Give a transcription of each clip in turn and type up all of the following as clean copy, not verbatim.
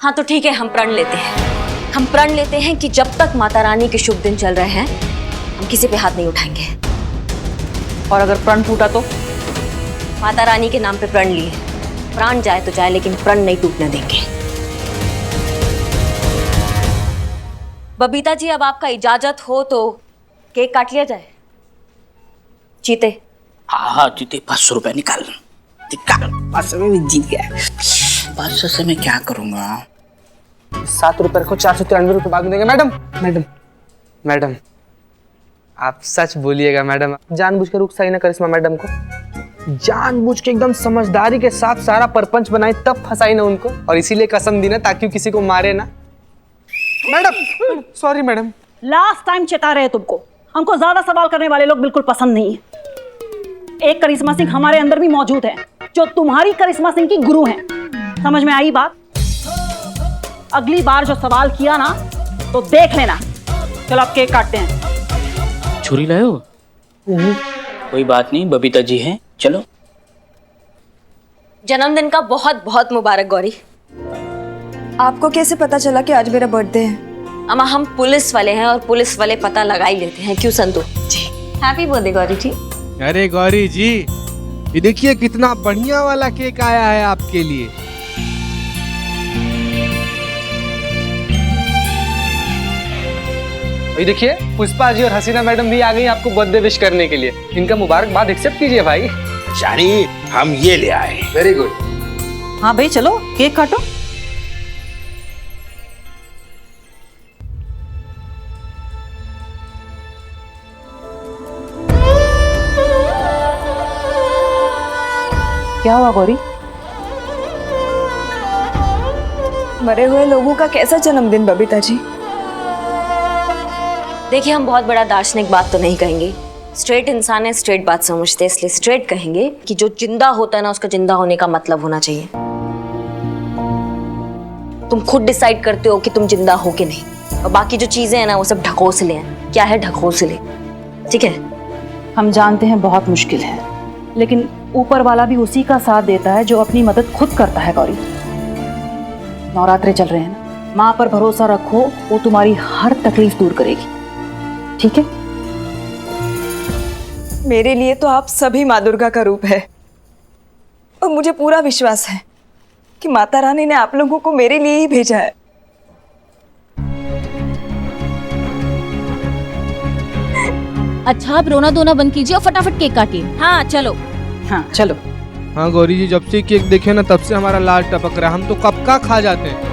हाँ तो ठीक है, हम प्रण लेते हैं। हम प्रण लेते हैं कि जब तक माता रानी के शुभ दिन चल रहे हैं हम किसी पे हाथ नहीं उठाएंगे। और अगर प्रण टूटा तो? माता रानी के नाम पे प्रण लिए, प्राण जाए तो जाए लेकिन प्रण नहीं टूटने देंगे। बबीता जी, अब आपका इजाजत हो तो केक काट लिया जाए। चीते। हाँ चीते, 500 रुपए निकाल। 500 में जीत गया। 500 से मैं क्या करूंगा? 7 रुपए रखो, 493 रुपए बाद में देंगे। मैडम मैडम मैडम, आप सच बोलिएगा मैडम। जानबूझकर उकसाई ना करिश्मा मैडम को, जानबूझ के एकदम समझदारी के साथ सारा परपंच बनाई, तब फंसाई ना उनको, और इसीलिए कसम दी ना ताकि वो किसी को मारे ना। Madam sorry madam. Last time चेता रहे तुमको, हमको ज्यादा सवाल करने वाले लोग बिल्कुल पसंद नहीं है। एक करिश्मा सिंह हमारे अंदर भी मौजूद है, जो तुम्हारी करिश्मा सिंह की गुरु हैं। समझ में आई बात? अगली बार जो सवाल किया ना तो देख लेना। चलो अब केक काटते हैं। छुरी लाए हो? कोई बात नहीं, बबीता जी हैं, चलो। जन्मदिन का बहुत बहुत मुबारक गौरी। आपको कैसे पता चला कि आज मेरा बर्थडे है? अम्मा, हम पुलिस वाले हैं और पुलिस वाले पता लगा ही लेते हैं, क्यों संतू जी? हैप्पी बर्थडे गौरी जी। अरे गौरी जी, ये देखिए कितना बढ़िया वाला केक आया है आपके लिए। ये देखिए पुष्पा जी और हसीना मैडम भी आ गई आपको बर्थडे विश करने के लिए। इनका मुबारकबाद एक्सेप्ट कीजिए भाई। शानी, हम ये ले आए। Very good. हाँ भाई चलो केक काटो। क्या हुआ गौरी? मरे हुए लोगों का कैसा जन्मदिन बबीता जी? देखिए, हम बहुत बड़ा दार्शनिक बात तो नहीं कहेंगे, स्ट्रेट इंसान है, स्ट्रेट बात समझते हैं, इसलिए स्ट्रेट कहेंगे कि जो जिंदा होता है ना उसका जिंदा होने का मतलब होना चाहिए। तुम खुद डिसाइड करते हो कि तुम जिंदा हो कि नहीं, और बाकी जो चीजें हैं ना वो सब ढकोसले हैं। क्या है ढकोसले? ठीक है, हम जानते हैं बहुत मुश्किल है, लेकिन ऊपर वाला भी उसी का साथ देता है जो अपनी मदद खुद करता है। गौरी, नवरात्रे चल रहे हैं ना, माँ पर भरोसा रखो, वो तुम्हारी हर तकलीफ दूर करेगी। ठीक है? मेरे लिए तो आप सभी माँ दुर्गा का रूप है, और मुझे पूरा विश्वास है कि माता रानी ने आप लोगों को मेरे लिए ही भेजा है। अच्छा, अब रोना धोना बंद कीजिए और फटाफट केक काटिए। हाँ चलो। हाँ चलो। हाँ गौरी जी, जब से केक देखे ना तब से हमारा लाल टपक रहा है। हम तो कब का खा जाते हैं।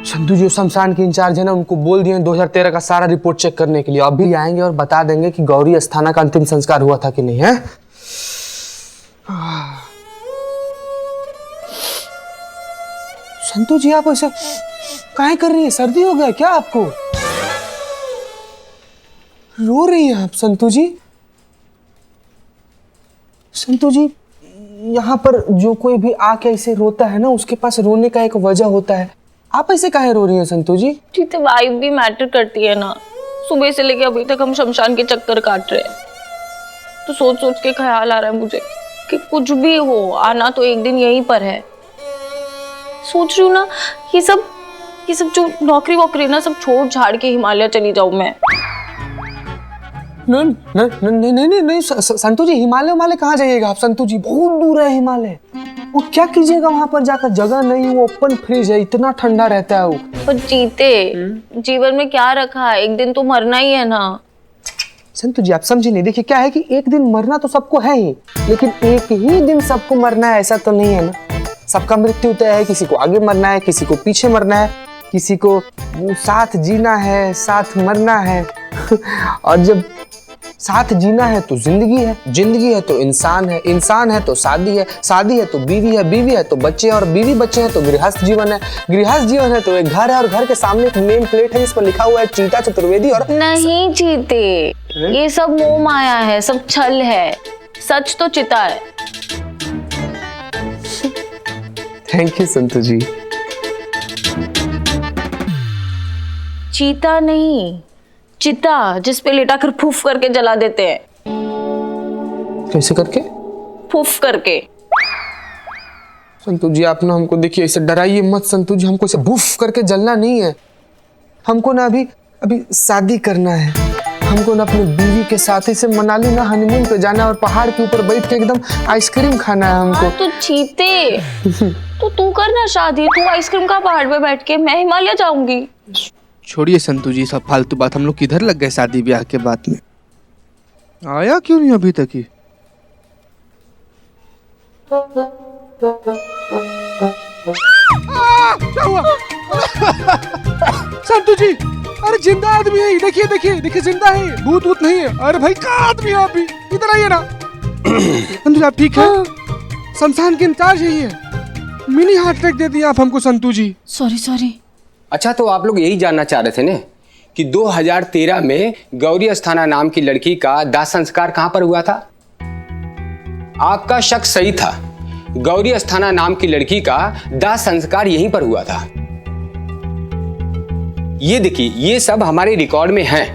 संधू जो शमशान के इंचार्ज है ना, उनको बोल दिए 2013 का सारा रिपोर्ट चेक करने के लिए। अभी आएंगे और बता देंगे कि गौरी अस्थाना का अंतिम संस्कार हुआ था कि नहीं है। संतू जी, आप ऐसा काहे कर रही है? सर्दी हो गया क्या आपको? रो रही है आप संतू जी? संतू जी, यहाँ पर जो कोई भी आके ऐसे रोता है ना, उसके पास रोने का एक वजह होता है। आप ऐसे काहे रो रही हैं संतू जी? ठीक है, वाइब भी मैटर करती है ना। सुबह से लेके अभी तक हम शमशान के चक्कर काट रहे हैं, तो सोच सोच के ख्याल आ रहा है मुझे कि कुछ भी हो, आना तो एक दिन यहीं पर है। सोच रही हूँ ना, ये सब जो नौकरी वोकरी ना सब छोड़ छाड़ के हिमालय चली जाऊं मैं। नहीं संतू जी, हिमालय कहाँ जाइएगा आप? संतू जी, बहुत दूर है हिमालय। वो क्या कीजिएगा वहां पर जाकर? जगह नहीं, वो ओपन फ्रिज है, इतना ठंडा रहता है वो। पर जीते जीवन में क्या रखा है, एक दिन तो मरना ही है ना। संतू जी, आप समझे नहीं। देखिए क्या है कि एक दिन मरना तो सबको है ही, लेकिन एक ही दिन सबको मरना है ऐसा तो नहीं है ना। सबका मृत्यु तय है, किसी को आगे मरना है, किसी को पीछे मरना है। किसी को साथ जीना है, साथ मरना है। और जब साथ जीना है तो जिंदगी है, जिंदगी है तो इंसान है, इंसान है तो शादी है, शादी है तो बीवी है, बीवी है तो बच्चे और बीवी बच्चे हैं तो गृहस्थ जीवन है, गृहस्थ जीवन है तो एक घर है और घर के सामने एक नेम प्लेट है जिस पर लिखा हुआ है चीता चतुर्वेदी। और नहीं चीते, ये सब मोह माया है, सब छल है, सच तो चिता है। थैंक यू संतु जी। चीता नहीं, चिता, जिस पे लेटाकर फूफ करके जला देते हैं। कैसे करके? फूफ करके। संतु जी आप ना हमको देखिए ऐसे डराइए मत संतु जी, हमको ऐसे भूफ करके जलना नहीं है। हमको ना अभी शादी करना है, हमको ना अपनी बीवी के साथ ऐसे मनाली ना हनीमून पे जाना है और पहाड़ के ऊपर बैठ के एकदम आइसक्रीम खाना है हमको। तो चीते, तो तू करना शादी, तू आइसक्रीम का पहाड़ पे बैठ के, मैं हिमालय जाऊंगी। छोड़िए संतु जी सब फालतू बात, हम लोग किधर लग गए शादी ब्याह के बाद में। आया क्यों नहीं अभी तक ही? क्या हुआ? संतु जी अरे जिंदा आदमी है, देखिए देखिए देखिए जिंदा है, भूत भूत नहीं है। अरे भाई कहाँ आदमी है आप भी, इधर आइए ना। संतु जी आप ठीक है? शमशान के इंचार्ज है ये, मिनी हार्ट अटैक दे दिया आप हमको संतु जी। सॉरी। अच्छा तो आप लोग यही जानना चाह रहे थे ना कि 2013 में गौरी अस्थाना नाम की लड़की का दाह संस्कार कहां पर हुआ था? आपका शक सही था, गौरी अस्थाना नाम की लड़की का दाह संस्कार यहीं पर हुआ था। ये देखिए ये सब हमारे रिकॉर्ड में है।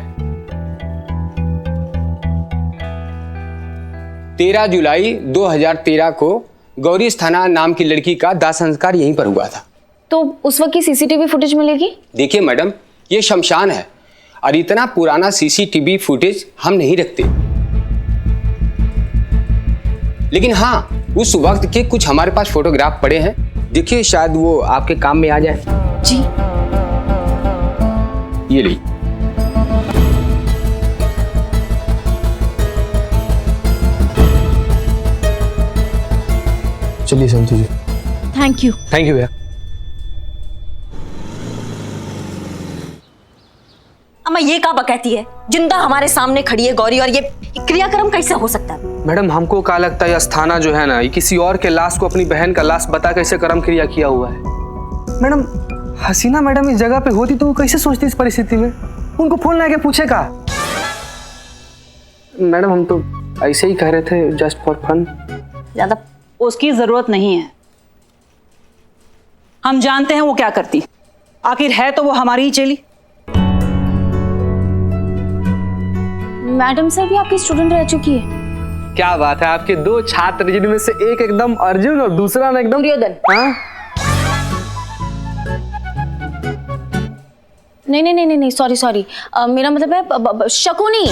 13 जुलाई 2013 को गौरी अस्थाना नाम की लड़की का दाह संस्कार यहीं पर हुआ था। तो उस वक्त की सीसीटीवी फुटेज मिलेगी? देखिए मैडम ये शमशान है और इतना पुराना सीसीटीवी फुटेज हम नहीं रखते, लेकिन हाँ उस वक्त के कुछ हमारे पास फोटोग्राफ पड़े हैं, देखिए शायद वो आपके काम में आ जाए। जी ये ली। चलिए Santu ji. Thank you. Thank you भैया। अम्मा ये क्या बकैती है, जिंदा हमारे सामने खड़ी है गौरी और ये क्रियाक्रम कैसे हो सकता है? मैडम हमको क्या लगता है अस्थाना जो है ना ये किसी और के लाश को अपनी बहन का लाश बता कैसे कर्म क्रिया किया हुआ है। मैडम हसीना मैडम इस जगह पे होती तो वो कैसे सोचती इस परिस्थिति में, उनको फोन लगा के पूछेगा। मैडम हम तो ऐसे ही कह रहे थे जस्ट फॉर फन। ज्यादा उसकी जरूरत नहीं है, हम जानते हैं वो क्या करती, आखिर है तो वो हमारी ही चेली। मैडम सर भी आपकी स्टूडेंट रह चुकी है। क्या बात है, आपके दो छात्र जिनमें से एक एकदम अर्जुन और दूसरा ना एकदम दुर्योधन। हाँ? नहीं सॉरी मेरा मतलब है शकुनी।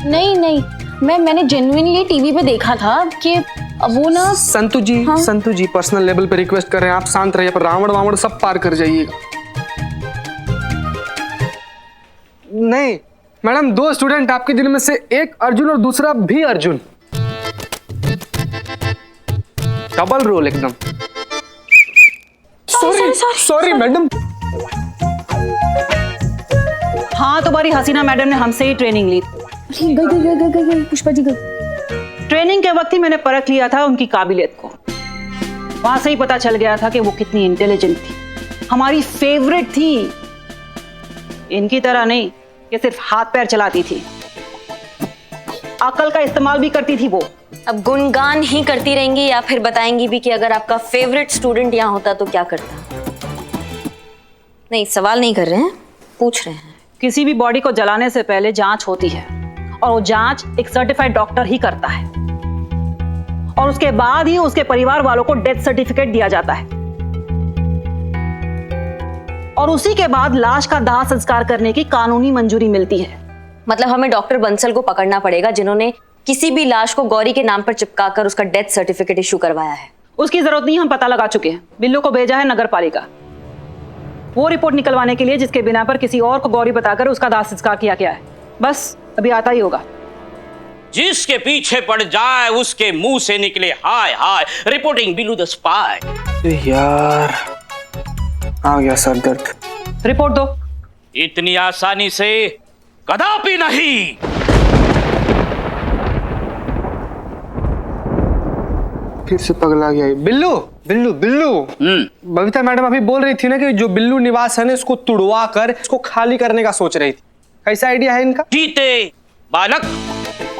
नहीं मैंने जेन्युइनली टीवी पे देखा था कि वो ना संतु जी हाँ? संतु जी पर्सनल लेवल पे रिक्वेस्ट कर रहे हैं, आप शांत रहिए, पर रावण वावण सब पार कर जाइएगा। नहीं मैडम दो स्टूडेंट आपके जिनमें से एक अर्जुन और दूसरा भी अर्जुन, डबल रोल एकदम। Sorry madam. हाँ तुम्हारी हसीना मैडम ने हमसे ही ट्रेनिंग ली। गई पुष्पा जी गई। ट्रेनिंग के वक्त ही मैंने परख लिया था उनकी काबिलियत को, वहां से ही पता चल गया था कि वो कितनी इंटेलिजेंट थी, हमारी फेवरेट थी। इनकी तरह नहीं कि सिर्फ हाथ पैर चलाती थी, अकल का इस्तेमाल भी करती थी वो। अब गुणगान ही करती रहेंगी या फिर बताएंगी भी कि अगर आपका फेवरेट स्टूडेंट यहाँ होता तो क्या करता? नहीं सवाल नहीं कर रहे हैं, पूछ रहे हैं। किसी भी बॉडी को जलाने से पहले जांच होती है और वो जांच एक सर्टिफाइड डॉक्टर ही करता है और उसके बाद ही उसके परिवार वालों को डेथ सर्टिफिकेट दिया जाता है और उसी के बाद लाश का दाह संस्कार करने की कानूनी मंजूरी मिलती है। मतलब हमें डॉक्टर बंसल को पकड़ना पड़ेगा जिन्होंने किसी भी लाश को गौरी के नाम पर चिपकाकर उसका डेथ सर्टिफिकेट इशू करवाया है। उसकी जरूरत नहीं, हम पता लगा चुके हैं। बिल्लू को भेजा है नगर पालिका वो रिपोर्ट निकलवाने के लिए जिसके बिना पर किसी और को गौरी बताकर उसका दाह संस्कार किया गया है। बस अभी आता ही होगा। जिसके पीछे पड़ जाए उसके मुंह से निकले हाय हाय। Reporting Billu the spy. यार आ गया सर दर्द। रिपोर्ट दो। इतनी आसानी से कदापि नहीं। फिर से पगला गया ये। बिल्लू बिल्लू बिल्लू। बबीता मैडम अभी बोल रही थी ना कि जो बिल्लू निवास है ना इसको तुड़वा कर इसको खाली करने का सोच रही थी। कैसा आइडिया है इनका? जीते बालक,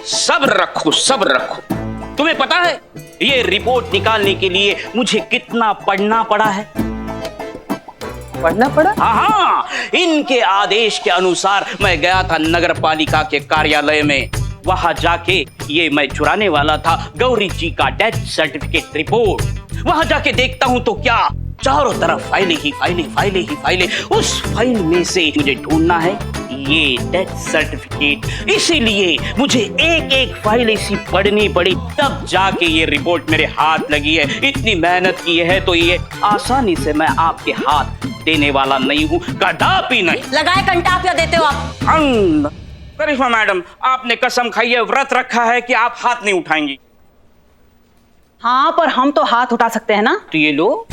सब्र रखो सब्र रखो। तुम्हें पता है ये रिपोर्ट निकालने के लिए मुझे कितना पढ़ना पड़ा है? पढ़ना पड़ा? हाँ, इनके आदेश के अनुसार मैं गया था नगर पालिका के कार्यालय में। वहां जाके ये मैं चुराने वाला था गौरी जी का डेथ सर्टिफिकेट रिपोर्ट। वहां जाके देखता हूं तो क्या, चारों तरफ फाइलें ही फाइलें, फाइलें ही फाइलें। उस फाइल में से मुझे ढूंढना है ये डेथ सर्टिफिकेट। इसीलिए मुझे एक एक फाइल ऐसी पढ़नी पड़ी, तब जाके ये रिपोर्ट मेरे हाथ लगी है। इतनी मेहनत की है तो ये आसानी से मैं आपके हाथ देने वाला नहीं हूँ, कदापि नहीं। लगाए कंटा क्या देते हो आप? करिश्मा मैडम, आपने कसम खाई है, व्रत रखा है कि आप हाथ नहीं उठाएंगी। हाँ, पर हम तो हाथ उठा सकते हैं ना। तो ये लो।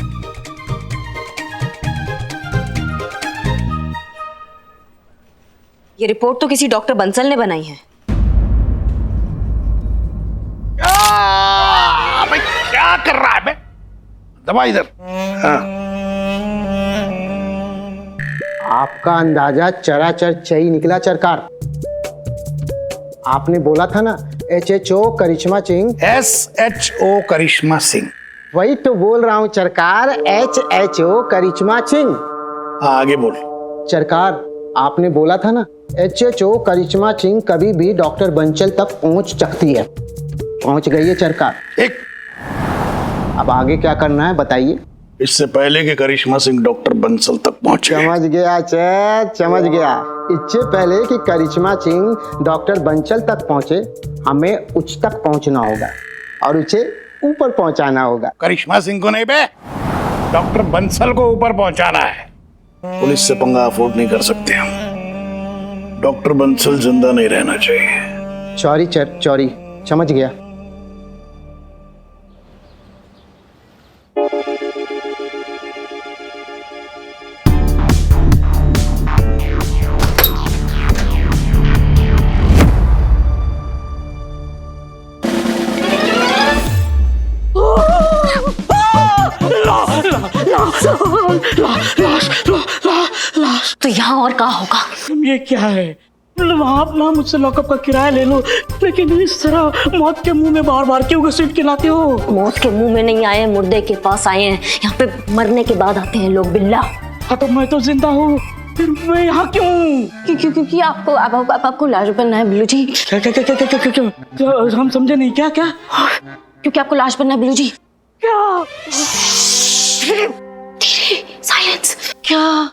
ये रिपोर्ट तो किसी डॉक्टर बंसल ने बनाई है। भाई क्या कर रहा है बे? दबा इधर। हाँ। आपका अंदाजा चराचर चई निकला चरकार। आपने बोला था ना HHO करिश्मा सिंह। SHO करिश्मा सिंह। वही तो बोल रहा हूँ चरकार, HHO करिश्मा सिंह। आगे बोल। चरकार, आपने बोला था ना HHO करिश्मा सिंह कभी भी डॉक्टर बंसल तक पहुंच सकती है। पहुंच गई है चरकार। एक अब आगे क्या करना है बताइए। इससे पहले कि करिश्मा सिंह डॉक्टर बंसल तक पहुंचे। समझ गया चैत, समझ गया। इससे पहले कि करिश्मा सिंह डॉक्टर बंसल तक पहुंचे, हमें उच्च तक पहुंचना होगा और उसे ऊपर पहुंचाना होगा। करिश्मा सिंह को नहीं बे, डॉक्टर बंसल को ऊपर पहुंचाना है। पुलिस से पंगा अफोर्ड नहीं कर सकते हम। डॉक्टर बंसल जिंदा नहीं रहना चाहिए। चौरी चर चौरी, समझ गया। तो यहाँ और कहाँ होगा? ये क्या है? मतलब आप ना मुझसे लॉकअप का किराया ले लो, लेकिन इस तरह मौत के मुंह में बार बार क्यों घसीट के लाते हो? मौत के मुंह में नहीं आए, मुर्दे के पास आए हैं। यहाँ पे मरने के बाद आते हैं लोग बिल्ला। हाँ तो मैं तो जिंदा हूँ, फिर मैं यहाँ क्यों? क्योंकि आपको लाश बनना है बिल्लू जी। क्या हम समझे नहीं। क्या क्या? क्योंकि आपको लाश बनना है बिल्लू जी। क्या? साइलेंस। क्या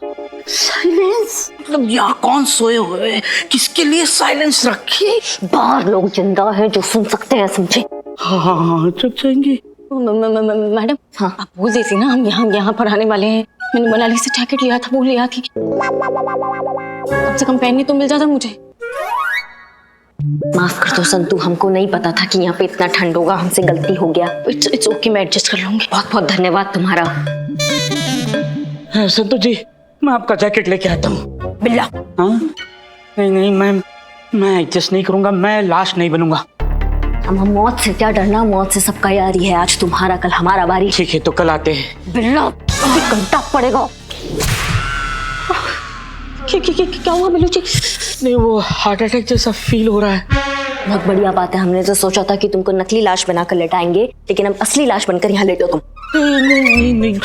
साइलेंस? मतलब यहाँ कौन सोए हुए हैं? किसके लिए साइलेंस रखी? बाहर लोग जिंदा है जो सुन सकते हैं, समझे? हाँ चुप जाएंगे। मैडम, हाँ आप बोल देती ना हम यहाँ पर आने वाले हैं। मैंने मनाली से जैकेट लिया था, वो लिया थी। कम से कम पहनने तो मिल जाता मुझे। माफ कर दो संतू, हमको नहीं पता था कि यहाँ पे इतना ठंड होगा, हमसे गलती हो गया। इट्स ओके, मैं एडजस्ट कर लूंगी। बहुत बहुत धन्यवाद तुम्हारा। संतू जी, मैं आपका जैकेट लेके आता हूँ। बिल्ला। हाँ? नहीं मैं एडजस्ट नहीं करूंगा। मैं लाश नहीं बनूंगा। हम मौत से क्या डरना, मौत से सबका यारी है। आज तुम्हारा, कल हमारा बारी। ठीक है, तो कल आते हैं। बिल्ला, अभी घंटा पड़ेगा। क्या हुआ बिल्लू जी? नहीं, वो हार्ट अटैक जैसा फील हो रहा है। बहुत बढ़िया बात है। हमने तो सोचा था कि तुमको नकली लाश बनाकर लेटाएंगे, लेकिन अब असली लाश बनकर यहाँ लेटो तुम। नहीं।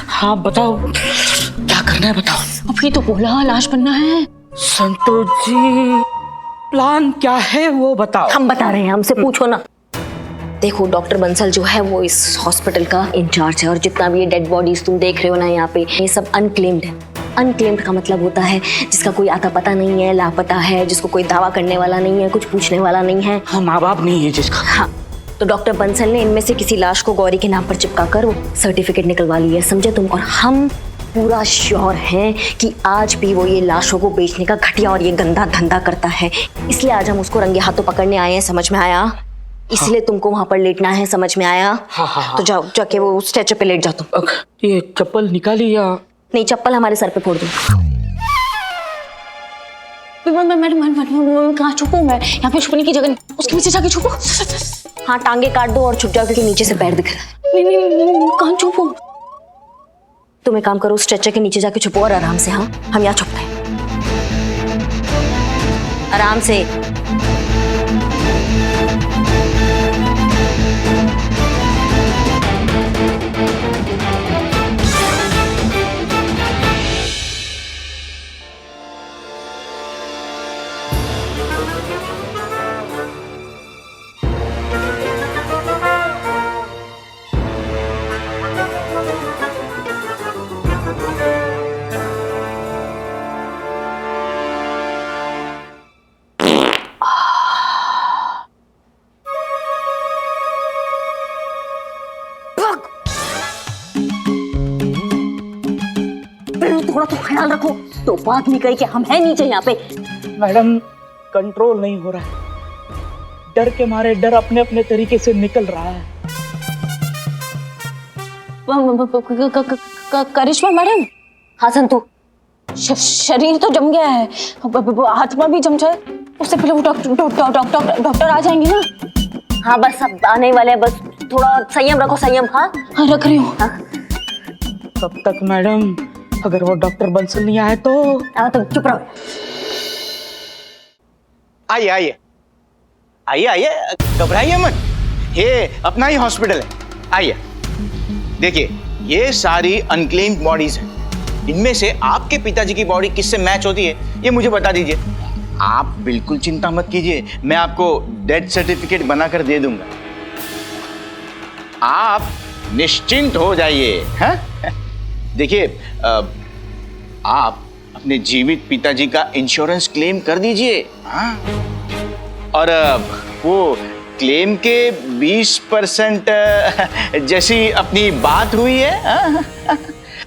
हाँ बताओ, क्या करना है बताओ। अभी तो बोला लाश बनना है। संतोष जी, प्लान क्या है वो बताओ। हम बता रहे हैं, हमसे पूछो ना। देखो, डॉक्टर बंसल जो है वो इस हॉस्पिटल का इंचार्ज है, और जितना भी ये डेड बॉडीज तुम देख रहे हो ना यहाँ पे, ये सब अनक्लेम्ड है। अनक्लेम्ड का मतलब होता है जिसका कोई आता पता नहीं है, लापता है, जिसको कोई दावा करने वाला नहीं है, कुछ पूछने वाला नहीं है। हाँ, माँ बाप नहीं है जिसका। हाँ, तो डॉक्टर बंसल ने इनमें से किसी लाश को गौरी के नाम पर चिपका कर वो सर्टिफिकेट निकलवा ली है, समझे तुम? और हम पूरा श्योर हैं कि आज भी वो ये लाशों को बेचने का घटिया और ये गंदा धंधा करता है। इसलिए आज हम उसको रंगे हाथों पकड़ने आए हैं, समझ में आया? इसलिए तुमको वहां पर लेटना है, समझ में आया? हाँ। तो जाओ, जाके वो स्ट्रेचर पे लेट जाओ तुम। ये चप्पल निकाली या नहीं चप्पल हमारे सर पे फोड़ दो। मैडम कहाँ छुपूं मैं? यहाँ पे छुपने की जगह नहीं, उसके पीछे जाके छुपो। हाँ टांगे काट दो और छुप जाओ क्योंकि नीचे से पैर दिख रहा है। नहीं, कहाँ छुपूं? तुम एक काम करो, स्ट्रेचर के नीचे जाके छुपो और आराम से। हाँ हम यहाँ छुपते हैं, आराम से। थोड़ा तो ख्याल रखो, तो बात नहीं कही कि हम हैं नीचे यहाँ पे। मैडम कंट्रोल नहीं हो रहा है, डर के मारे डर अपने अपने तरीके से निकल रहा है। करिश्मा मैडम। हाँ संतु, शरीर तो जम गया है, आत्मा भी जम जाए, उससे पहले वो डॉक्टर आ जाएंगे ना। हाँ बस अब आने ही वाले हैं, बस थोड़ा संयम रखो, संयम। हाँ हाँ रख रही हूँ। कब तक मैडम? अगर वो डॉक्टर बंसल नहीं आए तो? तुम चुप रहो। आइए आइए आइए आइए, घबराइए मत, ये अपना ही हॉस्पिटल है। आइए देखिए, ये सारी अनक्लेम्ड बॉडीज हैं, इनमें से आपके पिताजी की बॉडी किससे मैच होती है ये मुझे बता दीजिए। आप बिल्कुल चिंता मत कीजिए, मैं आपको डेथ सर्टिफिकेट बनाकर दे दूंगा, आप निश्चिंत हो जाइए। हैं? देखिए आप अपने जीवित पिताजी का इंश्योरेंस क्लेम कर दीजिए। हाँ, और वो क्लेम के 20% जैसी अपनी बात हुई है।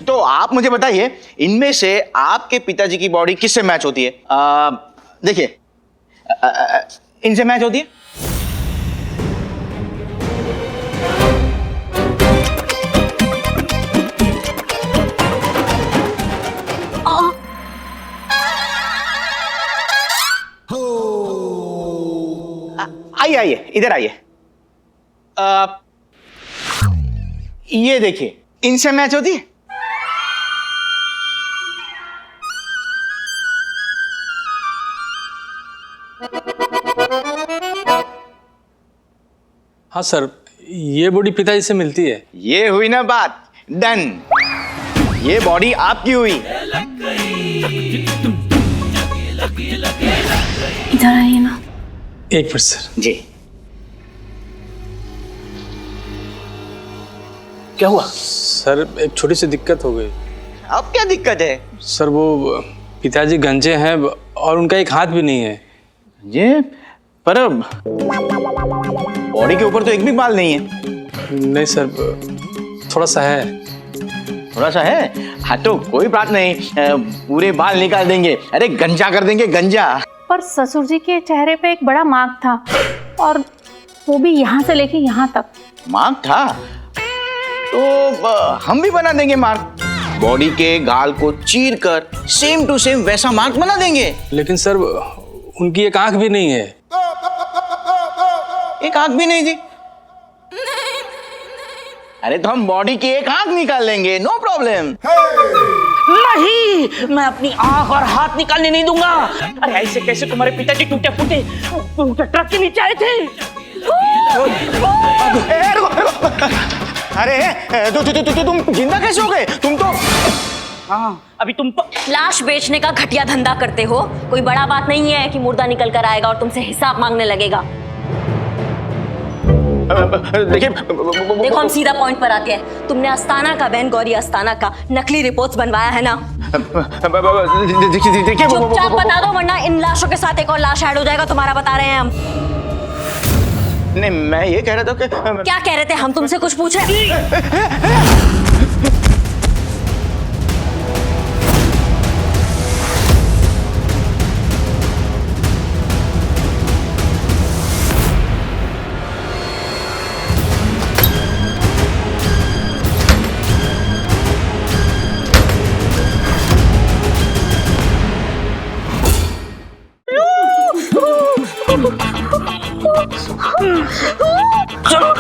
तो आप मुझे बताइए, इनमें से आपके पिताजी की बॉडी किससे मैच होती है? देखिए, इनसे मैच होती है। आइए आइए, इधर आइए। ये देखिए, इनसे मैच होती है। हाँ सर, ये बॉडी पिताजी से मिलती है। ये हुई ना बात, डन। ये बॉडी आपकी हुई। इधर आइए ना। एक मिनट सर। जी, क्या हुआ? सर एक छोटी सी दिक्कत हो गई। अब क्या दिक्कत है? सर वो पिताजी गंजे हैं और उनका एक हाथ भी नहीं है। ये पर बॉडी के ऊपर तो एक भी बाल नहीं है। नहीं सर, थोड़ा सा है। थोड़ा सा है? हाँ तो कोई बात नहीं, पूरे बाल निकाल देंगे। अरे गंजा कर देंगे, गंजा। पर ससुर जी के चेहरे पे एक बड़ा मार्क था, और वो भी यहाँ से लेके यहाँ तक। मार्क था तो हम भी बना देंगे मार्क। बॉडी के गाल को चीर कर सेम टू सेम वैसा मार्क बना देंगे। लेकिन सर उनकी एक आंख भी नहीं है। एक आंख भी नहीं थी? अरे तो हम बॉडी की एक आंख निकाल लेंगे, नो प्रॉब्लम। नहीं, मैं अपनी आंख और हाथ निकालने नहीं दूंगा। अरे ऐसे कैसे तुम्हारे पिताजी टूटे फूटे ट्रक के नीचे आए थे? अरे तुम जिंदा कैसे हो गए? तुम तो अभी तुम लाश बेचने का घटिया धंधा करते हो। कोई बड़ा बात नहीं है कि मुर्दा निकल कर आएगा और तुमसे हिसाब मांगने लगेगा। देखो हम सीधा पॉइंट पर आते हैं। तुमने अस्थाना का, बहन गौरी अस्थाना का नकली रिपोर्ट्स बनवाया है ना? देखिए चुपचाप बता दो, वरना इन लाशों के साथ एक और लाश ऐड हो जाएगा तुम्हारा। बता रहे हैं हम। नहीं, मैं ये कह रहा था कि क्या कह रहे थे? हम तुमसे कुछ पूछ रहे। चलो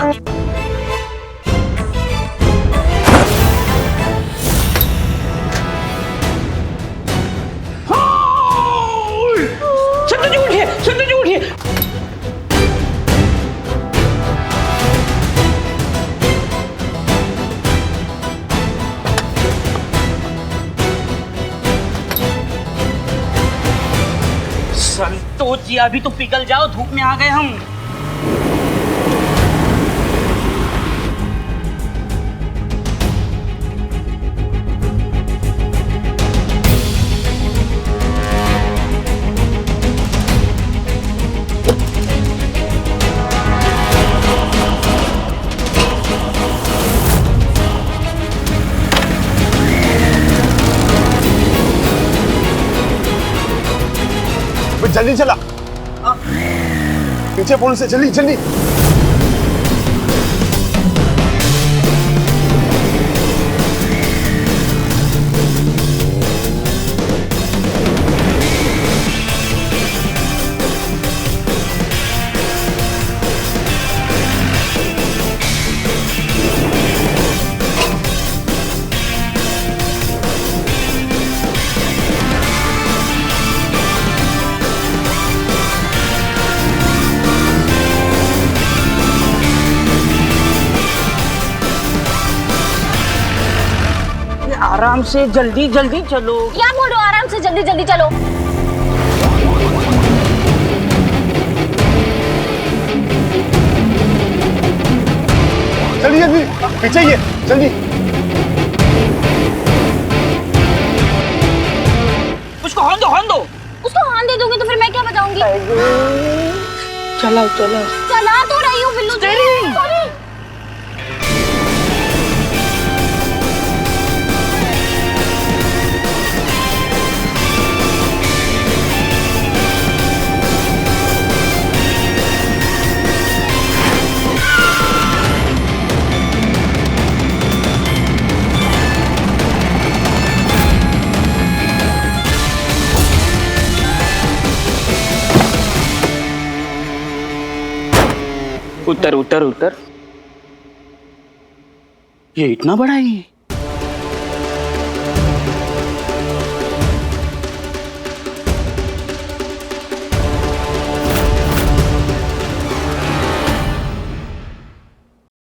संतु जी उठिए, संतु जी उठिए। संतोष जी अभी तो पिघल जाओ, धूप में आ गए हम। जल्दी चला, पीछे पुल से, जल्दी जल्दी। आराम से, जल्दी जल्दी चलो। क्या बोल रहे हो, आराम से जल्दी जल्दी चलो। जल्दी जल्दी, पीछे ही है, जल्दी। उसको हॉर्न दो, हॉर्न दो। उसको हॉर्न दे दोगे तो फिर मैं क्या बजाऊंगी? चलाओ चलाओ। चला तो रही हूँ बिल्लू जी। उतर उतर उतर। ये इतना बड़ा ही है।